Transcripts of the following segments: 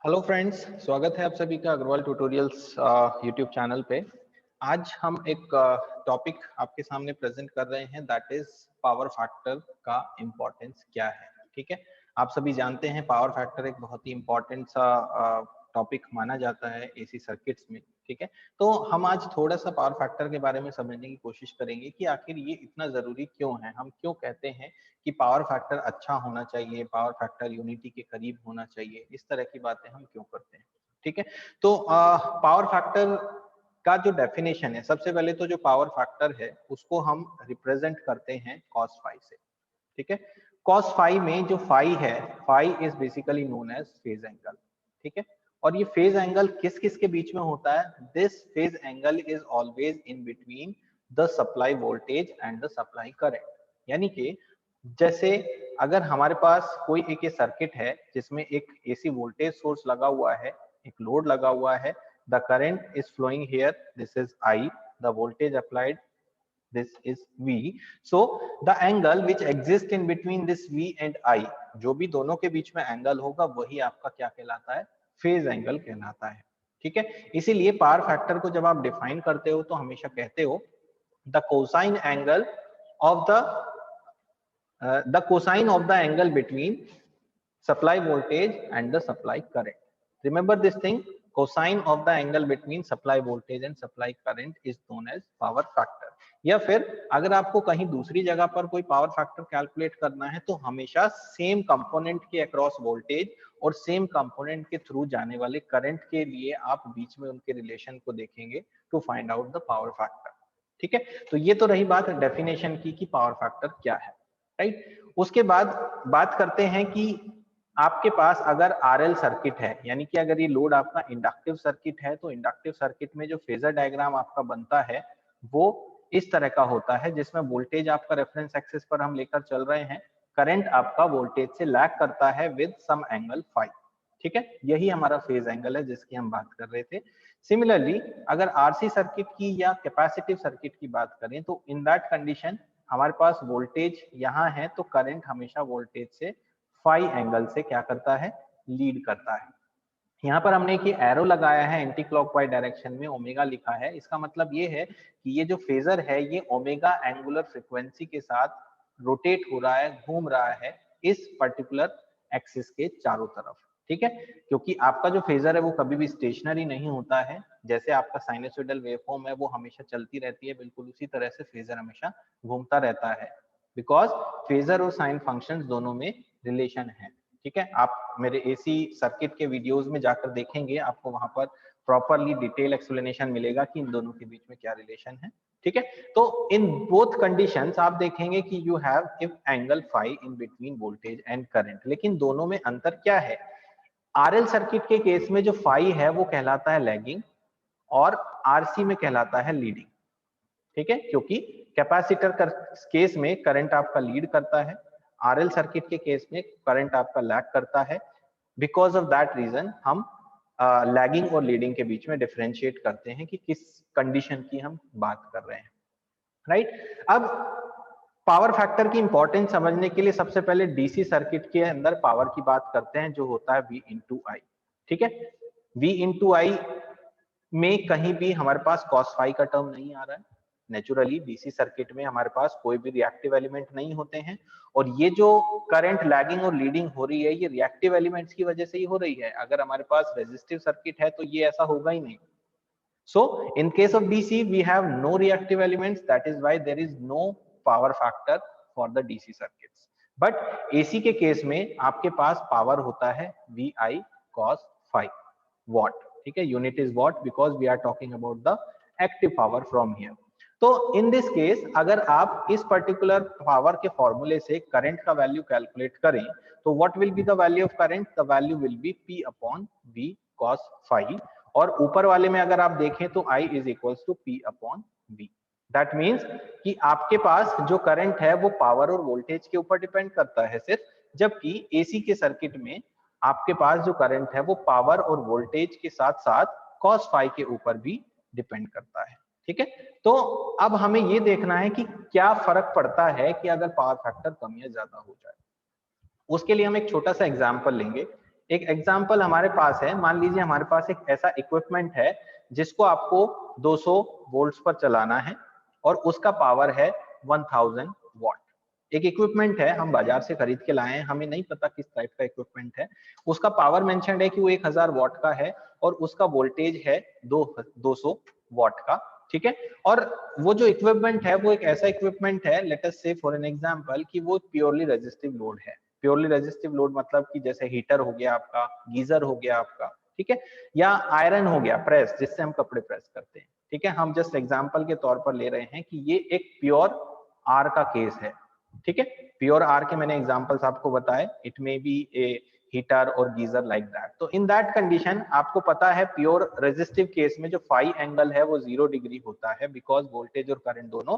Hello friends, स्वागत है आप सभी का अग्रवाल ट्यूटोरियल्स यूट्यूब चैनल पे। आज हम एक टॉपिक आपके सामने प्रेजेंट कर रहे हैं, दैट इज पावर फैक्टर का इम्पोर्टेंस क्या है। ठीक है, आप सभी जानते हैं पावर फैक्टर एक बहुत ही इम्पोर्टेंट सा टॉपिक माना जाता है एसी सर्किट्स में। ठीक है, तो हम आज थोड़ा सा पावर फैक्टर के बारे में समझने की कोशिश करेंगे कि आखिर ये इतना जरूरी क्यों है। हम क्यों कहते हैं कि पावर फैक्टर अच्छा होना चाहिए, पावर फैक्टर यूनिटी के करीब होना चाहिए, इस तरह की बातें हम क्यों करते हैं। ठीक है, तो पावर फैक्टर का जो डेफिनेशन है, सबसे पहले तो जो पावर फैक्टर है उसको हम रिप्रेजेंट करते हैं cos फाई से। ठीक है, cos फाई में जो फाई है, phi is basically known as phase angle. ठीक है, और ये फेज एंगल किस किस के बीच में होता है? This phase angle is always in between the supply voltage and the supply current. यानी कि जैसे अगर हमारे पास कोई एक सर्किट है जिसमें एक एसी वोल्टेज सोर्स लगा हुआ है, एक लोड लगा हुआ है, the current is flowing here, this is I, the voltage applied, this is V. So the angle which exists in between this V and I, जो भी दोनों के बीच में एंगल होगा वही आपका क्या कहलाता है? फेज एंगल कहलाता है। ठीक है, इसीलिए पावर फैक्टर को जब आप डिफाइन करते हो तो हमेशा कहते हो the cosine angle of the cosine of the angle between supply voltage and the supply current. Remember this thing, cosine of the angle between supply voltage and supply current is known as power factor. या फिर अगर आपको कहीं दूसरी जगह पर कोई power factor calculate करना है तो हमेशा सेम कंपोनेंट के अक्रॉस वोल्टेज और सेम कंपोनेंट के थ्रू जाने वाले करंट के लिए आप बीच में उनके रिलेशन को देखेंगे to find out the power factor. ठीक है, तो ये तो रही बात डेफिनेशन की कि पावर फैक्टर क्या है। राइट, उसके बाद बात करते हैं कि आपके पास अगर आरएल सर्किट है, यानी कि अगर ये लोड आपका इंडक्टिव सर्किट है, तो इंडक्टिव सर्किट में जो फेजर डायग्राम आपका बनता है वो इस तरह का होता है, जिसमें वोल्टेज आपका रेफरेंस एक्सिस पर हम लेकर चल रहे हैं, करंट आपका वोल्टेज से लैग करता है विद सम एंगल फाई। ठीक है, यही हमारा फेज एंगल है जिसकी हम बात कर रहे थे। सिमिलरली अगर आरसी सर्किट की या कैपेसिटिव सर्किट की बात करें तो इन दैट कंडीशन हमारे पास वोल्टेज यहाँ है तो करंट हमेशा वोल्टेज से फाई एंगल से क्या करता है? लीड करता है। यहाँ पर हमने एक एरो लगाया है एंटी क्लॉकवाइज डायरेक्शन में, ओमेगा लिखा है। इसका मतलब ये है कि ये जो फेजर है ये ओमेगा एंगुलर फ्रीक्वेंसी के साथ रोटेट हो रहा है, घूम रहा है इस पर्टिकुलर एक्सिस के चारों तरफ। ठीक है, क्योंकि आपका जो फेजर है वो कभी भी स्टेशनरी नहीं होता है। जैसे आपका साइनसोइडल वेवफॉर्म है वो हमेशा चलती रहती है, बिल्कुल उसी तरह से फेजर हमेशा घूमता रहता है, बिकॉज फेजर और साइन फंक्शंस दोनों में रिलेशन है। ठीक है, आप मेरे एसी सर्किट के वीडियोस में जाकर देखेंगे, आपको वहां पर प्रॉपरली डिटेल एक्सप्लेनेशन मिलेगा कि इन दोनों के बीच में क्या रिलेशन है। ठीक है, तो इन बोथ कंडीशंस आप देखेंगे कि you have if angle phi in between voltage and current, लेकिन दोनों में अंतर क्या है? आरएल सर्किट के केस में जो फाई है वो कहलाता है लैगिंग और आरसी में कहलाता है लीडिंग। ठीक है, क्योंकि कैपेसिटर केस में करंट आपका लीड करता है, आरएल सर्किट के केस में करंट आपका लैग करता है। बिकॉज ऑफ दैट रीजन हम लैगिंग और लीडिंग के बीच में डिफरेंशिएट करते हैं कि किस कंडीशन की हम बात कर रहे हैं। राइट, अब पावर फैक्टर की इंपॉर्टेंस समझने के लिए सबसे पहले डीसी सर्किट के अंदर पावर की बात करते हैं, जो होता है V इंटू आई। ठीक है, V इंटू आई में कहीं भी हमारे पास cos फाई का टर्म नहीं आ रहा है। नेचुरली डीसी सर्किट में हमारे पास कोई भी रिएक्टिव एलिमेंट नहीं होते हैं, और ये जो करंट लैगिंग और लीडिंग हो रही है ये रिएक्टिव एलिमेंट्स की वजह से ही हो रही है। अगर हमारे पास रेजिस्टिव सर्किट है तो ये ऐसा होगा ही नहीं। So in case of DC we have no reactive elements, that is why there is no power factor for the DC circuits. But AC के केस में आपके पास पावर होता है VI cos phi watt। ठीक है, unit is watt because we are talking about the active power from here. तो in this case अगर आप इस पर्टिकुलर पावर के फॉर्मूले से करंट का वैल्यू कैलकुलेट करें तो what will be the value of current? The value will be P upon V cos phi, और ऊपर वाले में अगर आप देखें तो I is equals to P upon V। That means कि आपके पास जो करंट है वो पावर और वोल्टेज के ऊपर डिपेंड करता है सिर्फ, जबकि एसी के सर्किट में आपके पास जो करंट है वो पावर और वोल्टेज के साथ साथ cos phi के ऊपर भी डिपेंड करता है। ठीक है, तो अब हमें ये देखना है कि क्या फर्क पड़ता है कि अगर पावर फैक्टर कम या ज्यादा हो जाए। उसके लिए हम एक छोटा सा एग्जांपल लेंगे। एक एग्जांपल हमारे पास है, मान लीजिए हमारे पास एक ऐसा इक्विपमेंट है जिसको आपको 200 वोल्ट्स पर चलाना है और उसका पावर है 1000 वॉट। एक इक्विपमेंट है, हम बाजार से खरीद के लाए हैं, हमें नहीं पता किस टाइप का इक्विपमेंट है, उसका पावर मेंशन्ड है कि वो 1000 वॉट का है और उसका वोल्टेज है 200 वॉट का, ठीक है। और वो जो इक्विपमेंट है वो एक ऐसा इक्विपमेंट है, लेट अस से फॉर एन एग्जांपल कि वो प्योरली रेजिस्टिव लोड है। प्योरली रेजिस्टिव लोड मतलब कि जैसे हीटर हो गया आपका, गीजर हो गया आपका, ठीक है, या आयरन हो गया, प्रेस जिससे हम कपड़े प्रेस करते हैं, ठीक है। हम जस्ट एग्जांपल के तौर पर ले रहे हैं कि ये एक प्योर आर का केस है, ठीक है। प्योर आर के मैंने एग्जांपल्स आपको बताए, it may be A heater और गीजर लाइक दैट। तो इन दैट कंडीशन आपको पता है प्योर रेजिस्टिव केस में जो फाई एंगल है वो 0 डिग्री होता है, बिकॉज वोल्टेज और करंट दोनों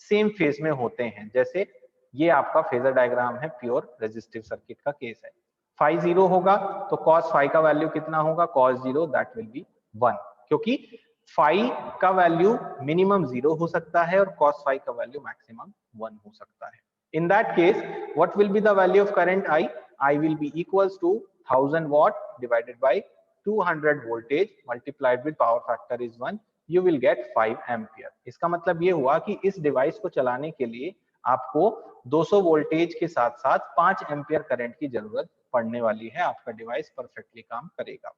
सेम फेज में होते हैं। जैसे ये आपका फेजर डायग्राम है प्योर रेजिस्टिव सर्किट का केस है। फाई 0 होगा तो कॉस फाई का वैल्यू कितना होगा, कॉस 0 दैट विल बी 1, क्योंकि फाई का वैल्यू मिनिमम 0 हो सकता है और कॉस फाई का वैल्यू मैक्सिमम 1 हो सकता है। In that case, what will be the value of current I? I will be equals to 1000 watt divided by 200 voltage multiplied with power factor is 1. You will get 5 ampere. इसका मतलब ये हुआ कि इस device को चलाने के लिए आपको 200 वोल्टेज के साथ साथ 5 एम्पियर करंट की जरूरत पड़ने वाली है, आपका डिवाइस परफेक्टली काम करेगा।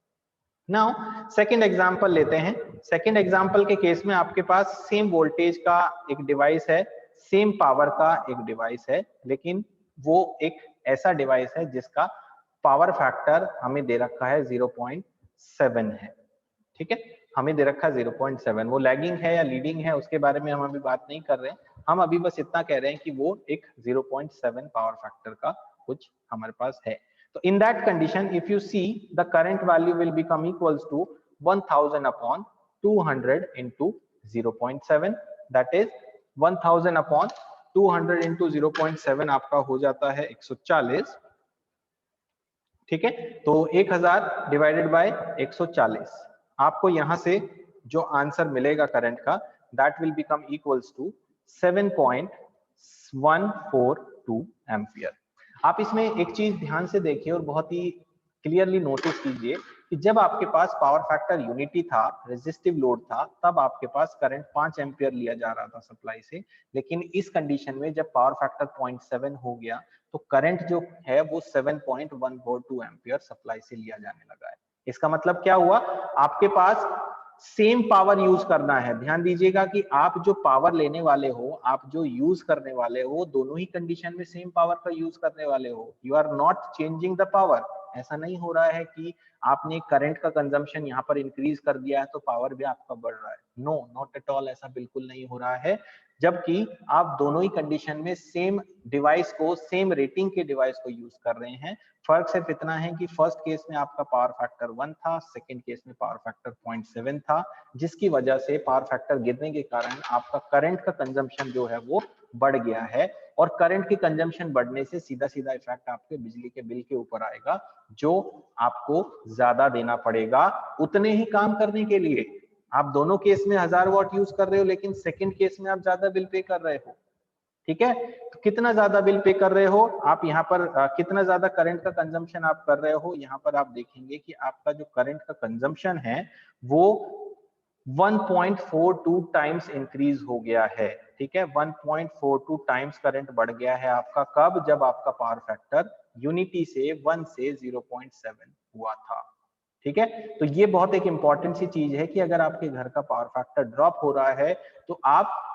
नाउ सेकंड एग्जांपल लेते हैं। सेकंड एग्जांपल के केस में आपके पास सेम वोल्टेज का एक डिवाइस है, सेम पावर का एक डिवाइस है, लेकिन वो एक ऐसा डिवाइस है जिसका पावर फैक्टर हमें दे रखा है 0.7 है, ठीक है। हमें दे रखा है 0.7, वो लैगिंग है या लीडिंग है उसके बारे में हम अभी बात नहीं कर रहे हैं, हम अभी बस इतना कह रहे हैं कि वो एक 0.7 पावर फैक्टर का कुछ हमारे पास है। So in that condition, if you see, the current value will become equals to 1000 upon 200 into 0.7, that is 1000 upon 200 into 0.7 आपका हो जाता है 140, ठीक है। तो 1000 डिवाइडेड बाय 140, आपको यहां से जो आंसर मिलेगा करंट का, that will become equals to 7.142 ampere. आप इसमें एक चीज ध्यान से देखिए और बहुत ही क्लियरली नोटिस कीजिए कि जब आपके पास पावर फैक्टर यूनिटी था, रेजिस्टिव लोड था, तब आपके पास करंट 5 एम्पियर लिया जा रहा था सप्लाई से, लेकिन इस कंडीशन में जब पावर फैक्टर 0.7 हो गया तो करंट जो है वो 7.142 एम्पियर सप्लाई से लिया जाने लगा है। इसका मतलब क्या हुआ, आपके पास सेम पावर यूज करना है। ध्यान दीजिएगा कि आप जो पावर लेने वाले हो, आप जो यूज करने वाले हो, दोनों ही कंडीशन में सेम पावर का यूज करने वाले हो। You are not changing the power. ऐसा नहीं हो रहा है कि आपने करंट का कंजम्पशन यहाँ पर इंक्रीज कर दिया है तो पावर भी आपका बढ़ रहा है। नो, नॉट एट ऑल, ऐसा बिल्कुल नहीं हो रहा है। जबकि आप दोनों ही कंडीशन में सेम डिवाइस को, सेम रेटिंग के डिवाइस को यूज कर रहे हैं। फर्क सिर्फ इतना है कि फर्स्ट केस में आपका पावर फैक्टर 1 था, सेकंड केस में पावर फैक्टर 0.7 था, जिसकी वजह से पावर फैक्टर गिरने के कारण आपका करंट का कंजम्पशन जो है वो बढ़ गया है। और करंट की कंजम्पशन बढ़ने से सीधा सीधा इफेक्ट आपके बिजली के बिल के ऊपर आएगा, जो आपको ज्यादा देना पड़ेगा उतने ही काम करने के लिए। आप दोनों केस में 1000 वॉट यूज कर रहे हो, लेकिन सेकंड केस में आप ज्यादा बिल पे कर रहे हो, ठीक है। तो कितना ज्यादा बिल पे कर रहे हो आप यहाँ पर, कितना ज्यादा करंट का कंजम्पशन आप कर रहे हो, यहाँ पर आप देखेंगे कि आपका जो करंट का कंजम्पशन है वो 1.42 टाइम्स इंक्रीज हो गया है, ठीक है। 1.42 टाइम्स करंट बढ़ गया है आपका, कब, जब आपका पावर फैक्टर यूनिटी से 1 से 0.7 हुआ था, ठीक है। तो ये बहुत एक इंपॉर्टेंट सी चीज है कि अगर आपके घर का पावर फैक्टर ड्रॉप हो रहा है तो आप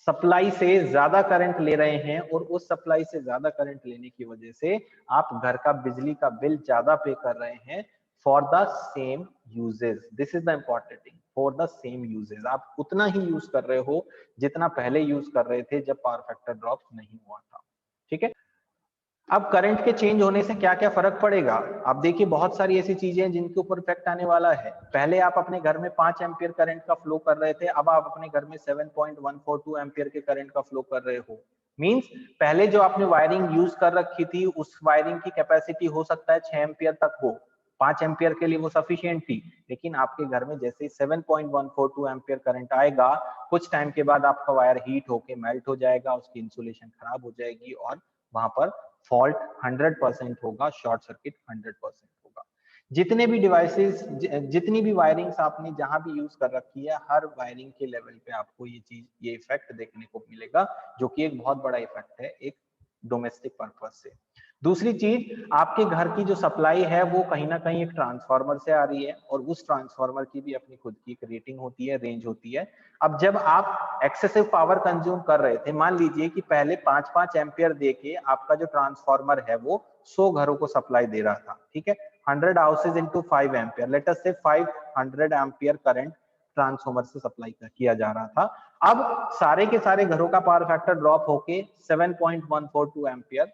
सप्लाई से ज्यादा करंट ले रहे हैं, और उस सप्लाई से ज्यादा करंट लेने की वजह से आप घर का बिजली का बिल ज्यादा पे कर रहे हैं for the same usage. This is the important thing, for the same usage. आप उतना ही यूज कर रहे हो जितना पहले यूज कर रहे थे जब पावर फैक्टर ड्रॉप नहीं हुआ था, ठीक है। अब करंट के चेंज होने से क्या क्या फर्क पड़ेगा, आप देखिए बहुत सारी ऐसी चीजें हैं जिनके ऊपर इफेक्ट आने वाला है। पहले आप अपने घर में 5 एम्पियर करंट का फ्लो कर रहे थे, अब आप अपने घर में 7.142 एम्पियर के करंट का फ्लो कर रहे हो। मींस पहले जो आपने वायरिंग यूज कर रखी थी उस वायरिंग की कैपेसिटी हो सकता है 6 एम्पियर तक हो, 5 एम्पियर के लिए वो सफिशिएंट थी, लेकिन आपके घर में जैसे 7.142 एम्पियर करंट आएगा, कुछ टाइम के बाद आपका वायर हीट होके मेल्ट हो जाएगा, उसकी इंसुलेशन खराब हो जाएगी और वहां पर फॉल्ट 100% होगा, शॉर्ट सर्किट 100% होगा। जितने भी डिवाइसेस, जितनी भी वायरिंग्स आपने जहां भी यूज कर रखी है, हर वायरिंग के लेवल पे आपको ये चीज, ये इफेक्ट देखने को मिलेगा, जो कि एक बहुत बड़ा इफेक्ट है एक डोमेस्टिक पर्पज से। दूसरी चीज, आपके घर की जो सप्लाई है वो कहीं ना कहीं एक ट्रांसफार्मर से आ रही है, और उस ट्रांसफार्मर की भी अपनी खुद की एक रेटिंग होती है, रेंज होती है। अब जब आप एक्सेसिव पावर कंज्यूम कर रहे थे, मान लीजिए कि पहले 5-5 एम्पियर देके आपका जो ट्रांसफार्मर है वो 100 घरों को सप्लाई दे रहा था, ठीक है, 100 houses into 5 ampere, let us से 500 एम्पियर करंट ट्रांसफार्मर से सप्लाई किया जा रहा था। अब सारे के सारे घरों का पावर फैक्टर ड्रॉप होके 7.142 एम्पियर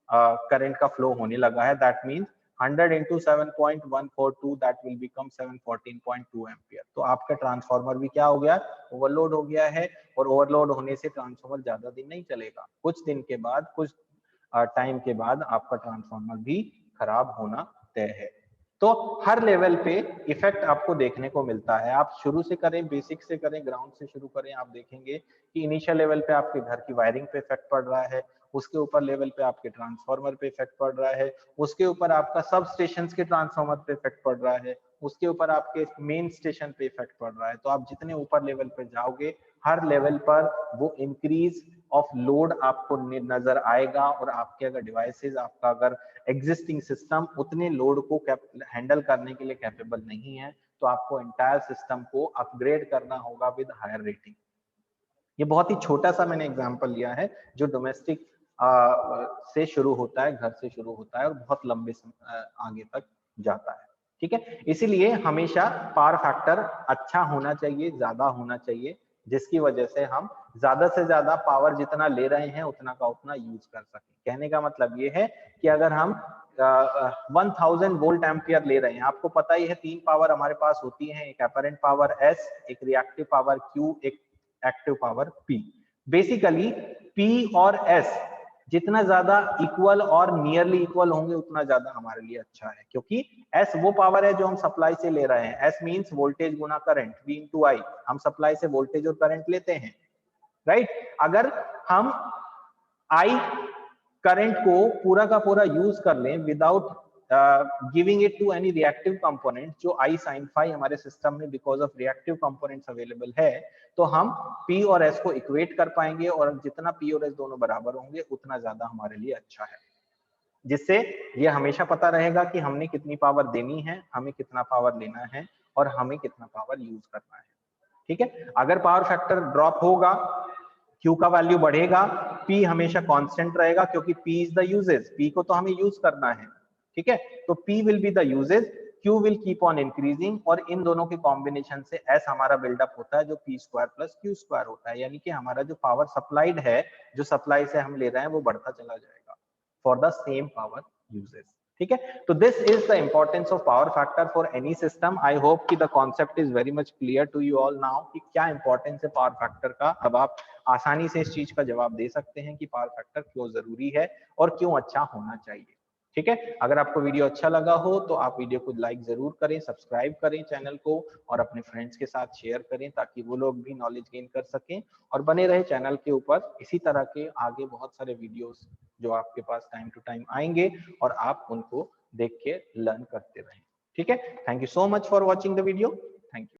करंट का फ्लो होने लगा है। That means 100 into 7.142 that will become 714.2 ampere. तो आपका ट्रांसफार्मर भी क्या हो गया, ओवरलोड हो गया है, और ओवरलोड होने से ट्रांसफार्मर ज्यादा दिन नहीं चलेगा, कुछ दिन के बाद, कुछ टाइम के बाद आपका ट्रांसफार्मर भी खराब होना तय है। तो हर लेवल पे इफेक्ट आपको देखने को मिलता है। आप शुरू से करें, बेसिक से करें, ग्राउंड से शुरू करें, आप देखेंगे कि इनिशियल लेवल पे आपके घर की वायरिंग पे इफेक्ट पड़ रहा है, उसके ऊपर लेवल पे आपके ट्रांसफार्मर पे इफेक्ट पड़ रहा है, उसके ऊपर आपका सब स्टेशन के ट्रांसफार्मर पे इफेक्ट पड़ रहा है, उसके ऊपर आपके मेन स्टेशन पे इफेक्ट पड़ रहा है। तो आप जितने ऊपर लेवल पे जाओगे, हर लेवल पर वो इंक्रीज ऑफ लोड आपको नजर आएगा, और आपके अगर डिवाइसेस, आपका अगर एग्जिस्टिंग सिस्टम उतने लोड को हैंडल करने के लिए कैपेबल नहीं है, तो आपको एंटायर सिस्टम को अपग्रेड करना होगा विद हायर रेटिंग। ये बहुत ही छोटा सा मैंने एग्जांपल लिया है, जो डोमेस्टिक से शुरू होता है, घर से शुरू होता है, और बहुत लंबे आगे तक जाता है, ठीक है। इसीलिए हमेशा पावर फैक्टर अच्छा होना चाहिए, ज्यादा होना चाहिए, जिसकी वजह से हम ज्यादा से ज्यादा पावर जितना ले रहे हैं उतना का उतना यूज कर सकें। कहने का मतलब ये है कि अगर हम 1000 वोल्ट एम्पियर ले रहे हैं, आपको पता ही है 3 पावर हमारे पास होती है, एक अपरेंट पावर S, एक रिएक्टिव पावर Q, एक active power P। Basically P और S जितना ज्यादा इक्वल और नियरली इक्वल होंगे उतना ज्यादा हमारे लिए अच्छा है, क्योंकि S वो पावर है जो हम सप्लाई से ले रहे हैं। S means voltage Guna current, V into I, हम सप्लाई से वोल्टेज और करंट लेते हैं, राइट। अगर हम I करंट को पूरा का पूरा यूज कर लें without giving it to any reactive component, जो I sin phi हमारे सिस्टम में because of reactive components available है, तो हम P और S को इक्वेट कर पाएंगे, और जितना P और S दोनों बराबर होंगे उतना ज्यादा हमारे लिए अच्छा है, जिससे ये हमेशा पता रहेगा कि हमने कितनी पावर देनी है, हमें कितना पावर लेना है, और हमें कितना पावर यूज करना है, ठीक है। अगर पावर फैक्टर ड्रॉप होगा, Q का वैल्यू बढ़ेगा, P हमेशा कांस्टेंट रहेगा, क्योंकि P is the usage, P को तो हमें यूज करना है, ठीक है। तो P will be the usage, Q will keep on increasing, और इन दोनों के कॉम्बिनेशन से S हमारा बिल्डअप होता है, जो P square plus Q square होता है, यानी कि हमारा जो पावर सप्लाइड है, जो सप्लाई से हम ले रहे हैं, वो बढ़ता चला जाएगा for the same power uses, ठीक है। तो this is the importance of power factor for any system. I hope कि the concept is very much clear to you all now कि क्या इंपॉर्टेंस है पावर फैक्टर का। अब आप आसानी से इस चीज का जवाब दे सकते हैं कि पावर फैक्टर क्यों जरूरी है और क्यों अच्छा होना चाहिए, ठीक है। अगर आपको वीडियो अच्छा लगा हो तो आप वीडियो को लाइक जरूर करें, सब्सक्राइब करें चैनल को, और अपने फ्रेंड्स के साथ शेयर करें, ताकि वो लोग भी नॉलेज गेन कर सकें, और बने रहे चैनल के ऊपर। इसी तरह के आगे बहुत सारे वीडियोस जो आपके पास टाइम टू टाइम आएंगे, और आप उनको देख के लर्न करते रहें, ठीक है। Thank you so much for watching the video. Thank you.